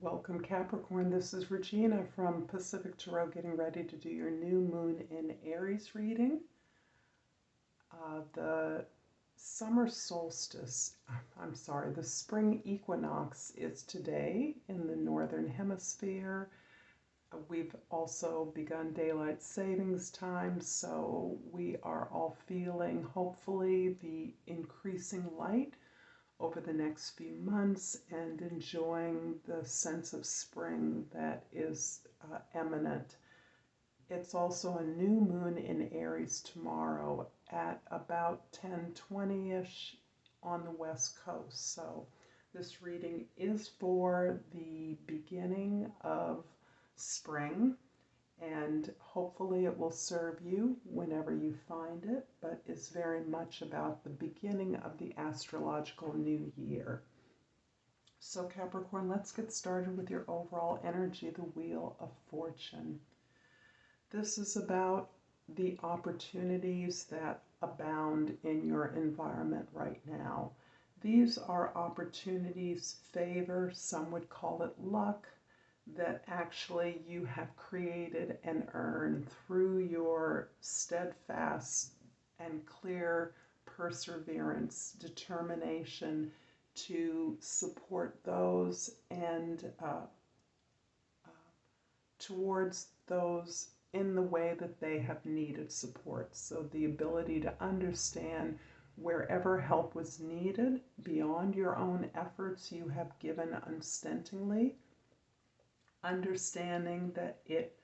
Welcome, Capricorn. This is Regina from Pacific Tarot, getting ready to do your new moon in Aries reading. The summer solstice, the spring equinox is today in the Northern Hemisphere. We've also begun daylight savings time, so we are all feeling, hopefully, the increasing light over the next few months and enjoying the sense of spring that is imminent. It's also a new moon in Aries tomorrow at about 10:20ish on the West Coast. So this reading is for the beginning of spring, and hopefully it will serve you whenever you find it, but it's very much about the beginning of the astrological new year. So Capricorn, let's get started with your overall energy, the Wheel of Fortune. This is about the opportunities that abound in your environment right now. These are opportunities, favor, some would call it luck, that actually you have created and earned through your steadfast and clear perseverance, determination to support those and towards those in the way that they have needed support. So the ability to understand wherever help was needed beyond your own efforts, you have given unstintingly, understanding that it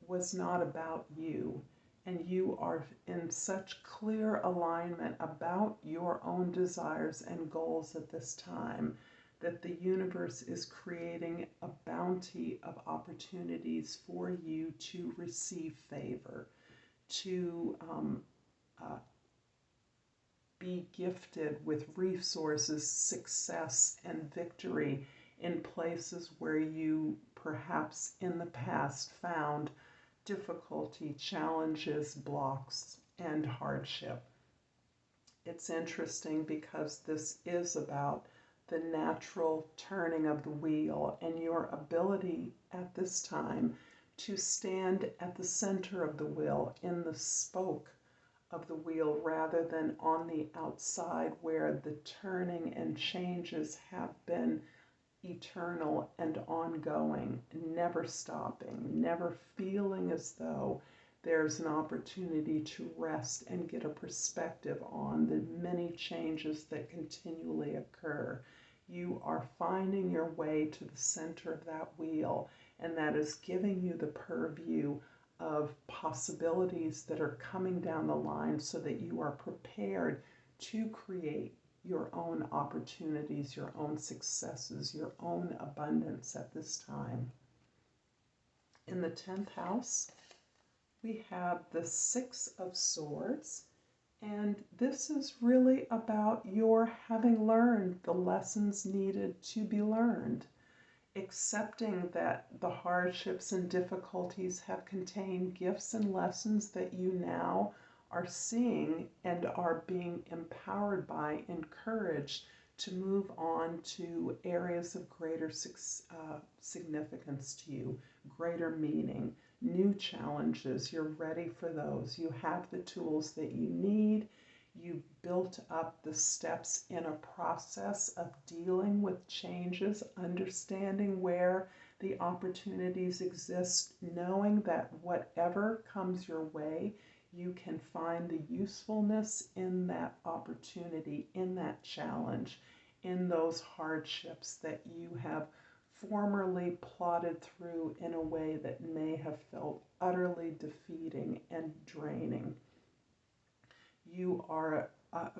was not about you, and you are in such clear alignment about your own desires and goals at this time that the universe is creating a bounty of opportunities for you to receive favor, to be gifted with resources, success, and victory in places where you perhaps in the past found difficulty, challenges, blocks, and hardship. It's interesting because this is about the natural turning of the wheel and your ability at this time to stand at the center of the wheel, in the spoke of the wheel, rather than on the outside where the turning and changes have been eternal and ongoing, never stopping, never feeling as though there's an opportunity to rest and get a perspective on the many changes that continually occur. You are finding your way to the center of that wheel, and that is giving you the purview of possibilities that are coming down the line so that you are prepared to create your own opportunities, your own successes, your own abundance at this time. In the 10th house, we have the Six of Swords, and this is really about your having learned the lessons needed to be learned, accepting that the hardships and difficulties have contained gifts and lessons that you now are seeing and are being empowered by, encouraged to move on to areas of greater significance to you, greater meaning, new challenges. You're ready for those. You have the tools that you need. You built up the steps in a process of dealing with changes, understanding where the opportunities exist, knowing that whatever comes your way, you can find the usefulness in that opportunity, in that challenge, in those hardships that you have formerly plodded through in a way that may have felt utterly defeating and draining. You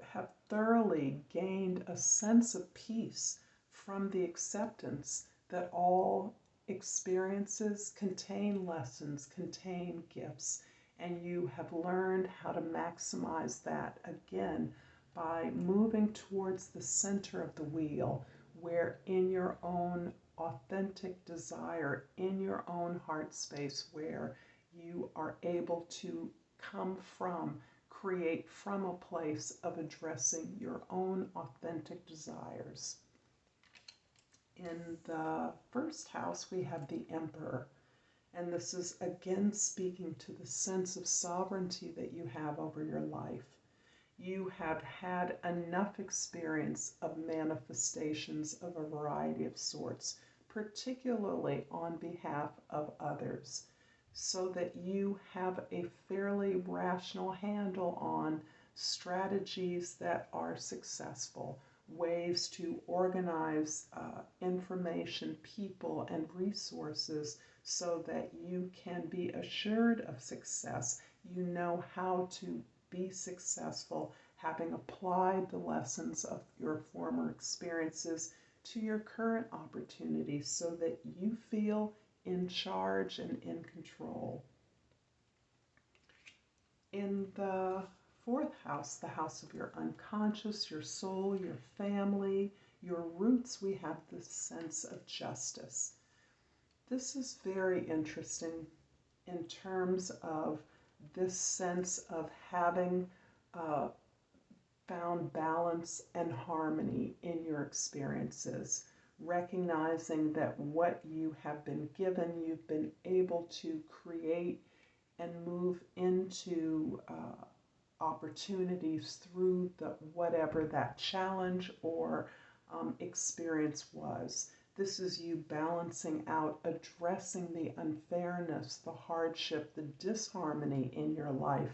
have thoroughly gained a sense of peace from the acceptance that all experiences contain lessons, contain gifts, and you have learned how to maximize that again by moving towards the center of the wheel, where in your own authentic desire, in your own heart space, where you are able to come from, create from a place of addressing your own authentic desires. In the first house, we have the Emperor. And this is again speaking to the sense of sovereignty that you have over your life. You have had enough experience of manifestations of a variety of sorts, particularly on behalf of others, so that you have a fairly rational handle on strategies that are successful, ways to organize information, people, and resources so that you can be assured of success. You know how to be successful, having applied the lessons of your former experiences to your current opportunities so that you feel in charge and in control. In the fourth house, the house of your unconscious, your soul, your family, your roots, we have this sense of justice. This is very interesting in terms of this sense of having found balance and harmony in your experiences, recognizing that what you have been given, you've been able to create and move into opportunities through whatever that challenge or experience was. This is you balancing out, addressing the unfairness, the hardship, the disharmony in your life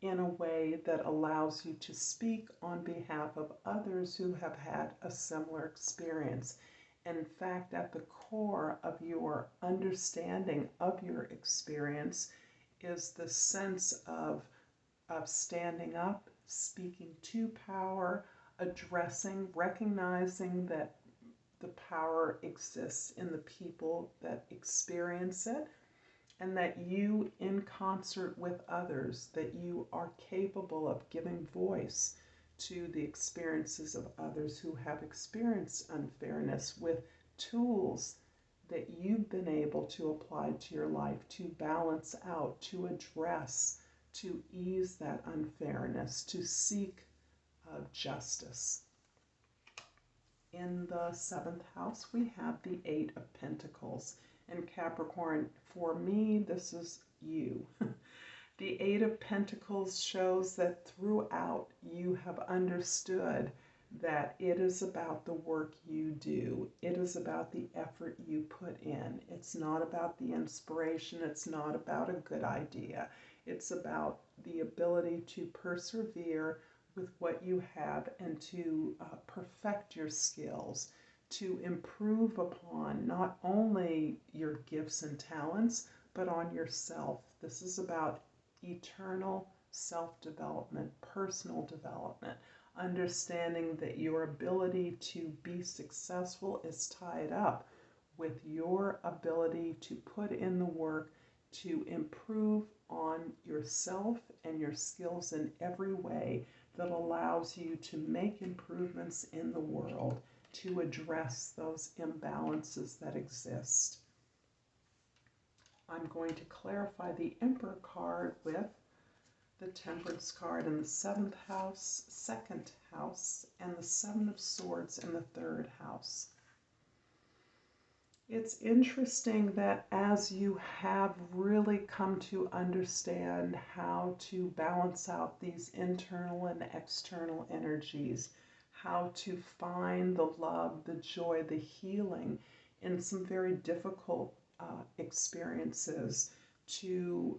in a way that allows you to speak on behalf of others who have had a similar experience. In fact, at the core of your understanding of your experience is the sense of standing up, speaking to power, addressing, recognizing that the power exists in the people that experience it, and that you, in concert with others, that you are capable of giving voice to the experiences of others who have experienced unfairness with tools that you've been able to apply to your life to balance out, to address, to ease that unfairness, to seek justice. In the seventh house, we have the Eight of Pentacles. And Capricorn, for me, this is you. The Eight of Pentacles shows that throughout you have understood that it is about the work you do. It is about the effort you put in. It's not about the inspiration. It's not about a good idea. It's about the ability to persevere with what you have and to perfect your skills, to improve upon not only your gifts and talents, but on yourself. This is about eternal self-development, personal development, understanding that your ability to be successful is tied up with your ability to put in the work to improve on yourself and your skills in every way that allows you to make improvements in the world, to address those imbalances that exist. I'm going to clarify the Emperor card with the Temperance card in the 7th house, 2nd house, and the 7 of Swords in the 3rd house. It's interesting that as you have really come to understand how to balance out these internal and external energies, how to find the love, the joy, the healing in some very difficult experiences, to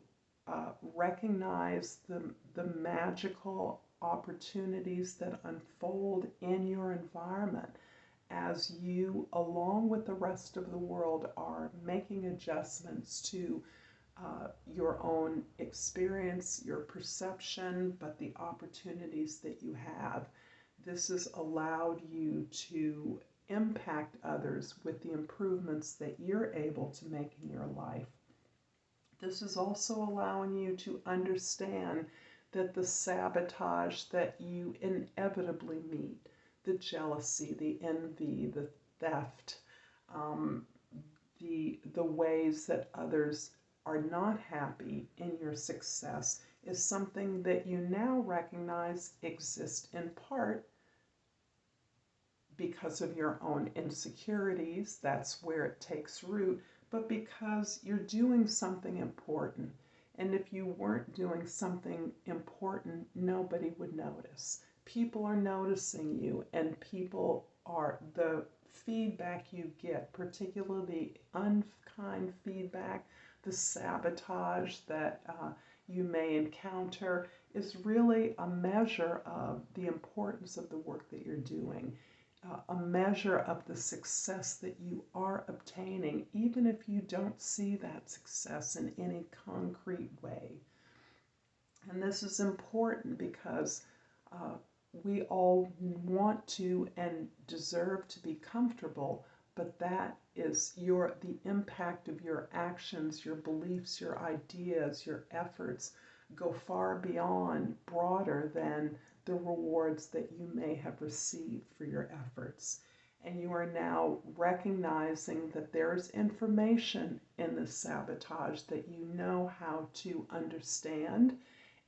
recognize the magical opportunities that unfold in your environment as you, along with the rest of the world, are making adjustments to your own experience, your perception, but the opportunities that you have. This has allowed you to impact others with the improvements that you're able to make in your life. This is also allowing you to understand that the sabotage that you inevitably meet, the jealousy, the envy, the theft, the ways that others are not happy in your success is something that you now recognize exists in part because of your own insecurities, that's where it takes root, but because you're doing something important. And if you weren't doing something important, nobody would notice. People are noticing you, and people are, the feedback you get, particularly unkind feedback, the sabotage that you may encounter, is really a measure of the importance of the work that you're doing, a measure of the success that you are obtaining, even if you don't see that success in any concrete way. And this is important because we all want to and deserve to be comfortable, but that is the impact of your actions, your beliefs, your ideas, your efforts go far beyond, broader than the rewards that you may have received for your efforts. And you are now recognizing that there is information in this sabotage that you know how to understand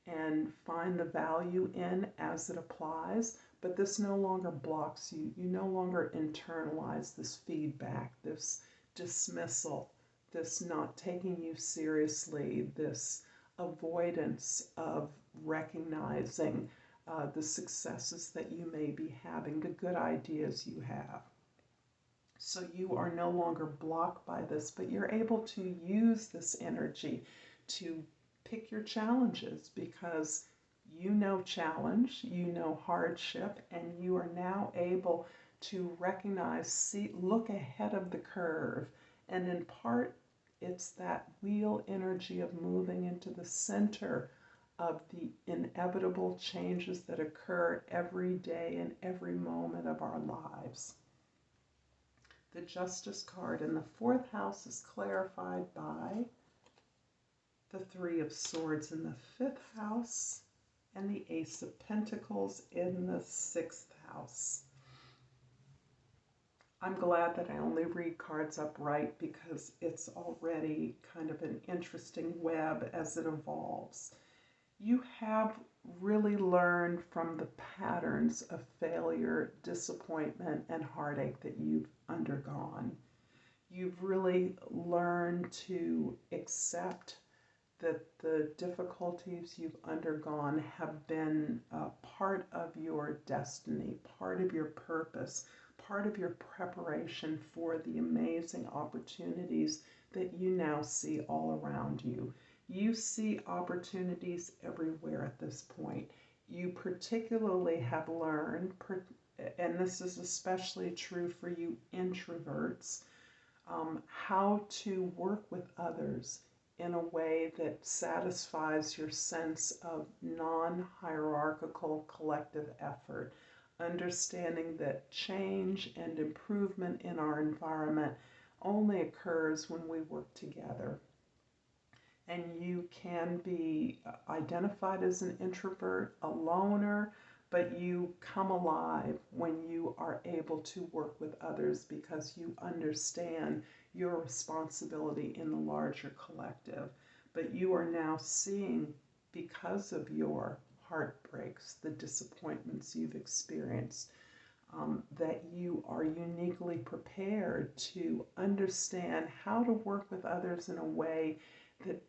and find the value in as it applies, but this no longer blocks you. You no longer internalize this feedback, this dismissal, this not taking you seriously, this avoidance of recognizing the successes that you may be having, the good ideas you have. So you are no longer blocked by this, but you're able to use this energy to pick your challenges, because you know challenge, you know hardship, and you are now able to recognize, look ahead of the curve. And in part, it's that wheel energy of moving into the center of the inevitable changes that occur every day and every moment of our lives. The Justice card in the 4th house is clarified by the 3 of Swords in the 5th house and the Ace of Pentacles in the 6th house. I'm glad that I only read cards upright, because it's already kind of an interesting web as it evolves. You have really learned from the patterns of failure, disappointment, and heartache that you've undergone. You've really learned to accept that the difficulties you've undergone have been part of your destiny, part of your purpose, part of your preparation for the amazing opportunities that you now see all around you. You see opportunities everywhere at this point. You particularly have learned, and this is especially true for you introverts, how to work with others in a way that satisfies your sense of non-hierarchical collective effort, understanding that change and improvement in our environment only occurs when we work together. And you can be identified as an introvert, a loner, but you come alive when you are able to work with others, because you understand your responsibility in the larger collective. But you are now seeing, because of your heartbreaks, the disappointments you've experienced, that you are uniquely prepared to understand how to work with others in a way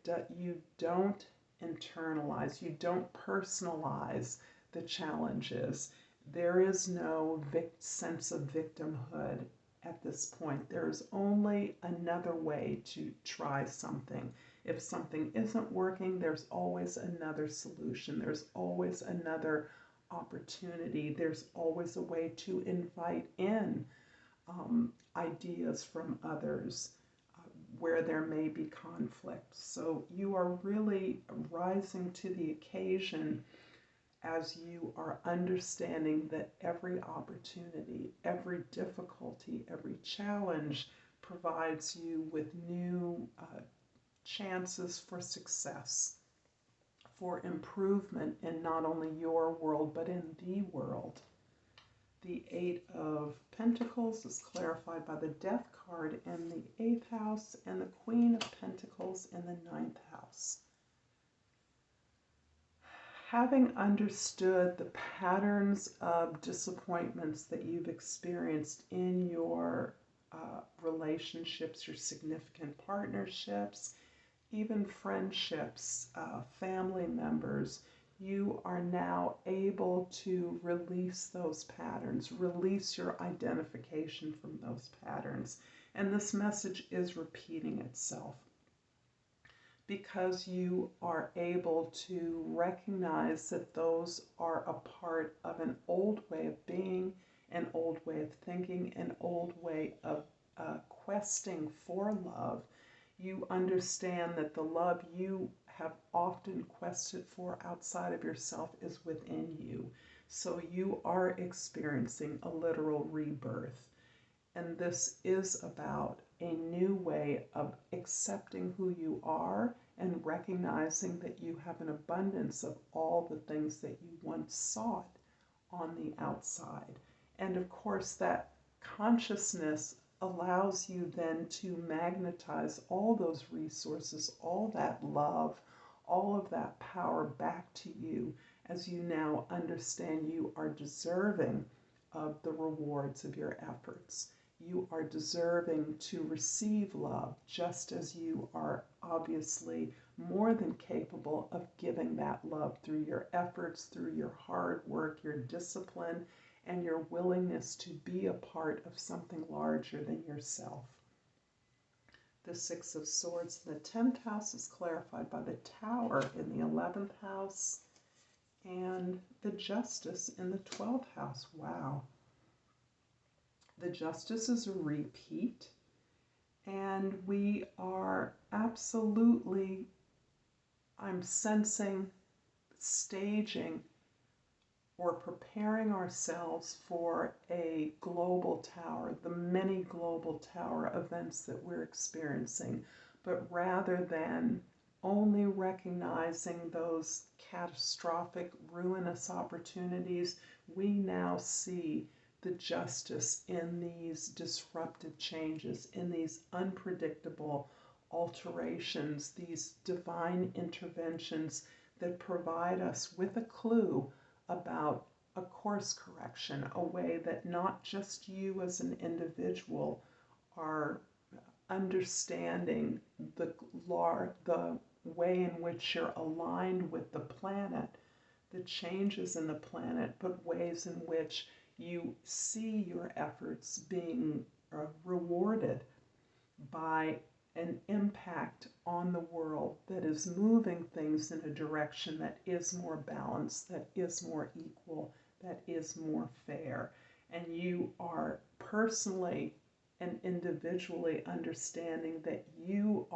that you don't internalize, you don't personalize the challenges. There is no sense of victimhood at this point. There is only another way to try something. If something isn't working, there's always another solution. There's always another opportunity. There's always a way to invite in ideas from others where there may be conflict. So you are really rising to the occasion as you are understanding that every opportunity, every difficulty, every challenge provides you with new chances for success, for improvement in not only your world, but in the world. The 8 of Pentacles is clarified by the Death card in the 8th house and the Queen of Pentacles in the 9th house. Having understood the patterns of disappointments that you've experienced in your relationships, your significant partnerships, even friendships, family members, you are now able to release those patterns, release your identification from those patterns. And this message is repeating itself because you are able to recognize that those are a part of an old way of being, an old way of thinking, an old way of questing for love. You understand that the love you have often quested for outside of yourself is within you. So you are experiencing a literal rebirth. And this is about a new way of accepting who you are and recognizing that you have an abundance of all the things that you once sought on the outside. And of course, that consciousness allows you then to magnetize all those resources, all that love, all of that power back to you as you now understand you are deserving of the rewards of your efforts. You are deserving to receive love, just as you are obviously more than capable of giving that love through your efforts, through your hard work, your discipline, and your willingness to be a part of something larger than yourself. The Six of Swords in the 10th house is clarified by the Tower in the 11th house and the Justice in the 12th house. Wow. The Justice is a repeat, and we are absolutely, I'm sensing, staging or preparing ourselves for a global tower, the many global tower events that we're experiencing. But rather than only recognizing those catastrophic, ruinous opportunities, we now see the justice in these disruptive changes, in these unpredictable alterations, these divine interventions that provide us with a clue about a course correction, a way that not just you as an individual are understanding the way in which you're aligned with the planet, the changes in the planet, but ways in which you see your efforts being rewarded by an impact on the world that is moving things in a direction that is more balanced, that is more equal, that is more fair. And you are personally and individually understanding that you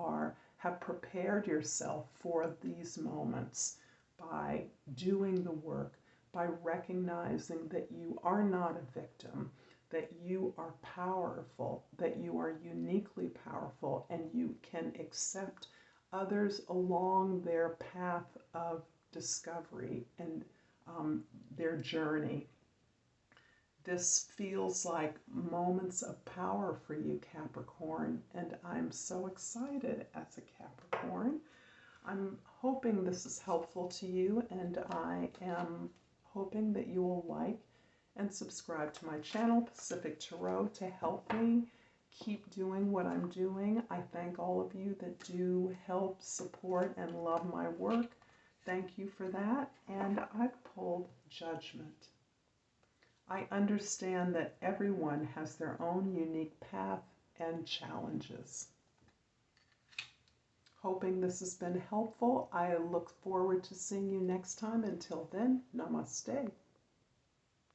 have prepared yourself for these moments by doing the work, by recognizing that you are not a victim, that you are powerful, that you are uniquely powerful, and you can accept others along their path of discovery and their journey. This feels like moments of power for you, Capricorn, and I'm so excited as a Capricorn. I'm hoping this is helpful to you, and I am hoping that you will like and subscribe to my channel, Pacific Tarot, to help me keep doing what I'm doing. I thank all of you that do help, support, and love my work. Thank you for that. And I've pulled Judgment. I understand that everyone has their own unique path and challenges. Hoping this has been helpful. I look forward to seeing you next time. Until then, namaste.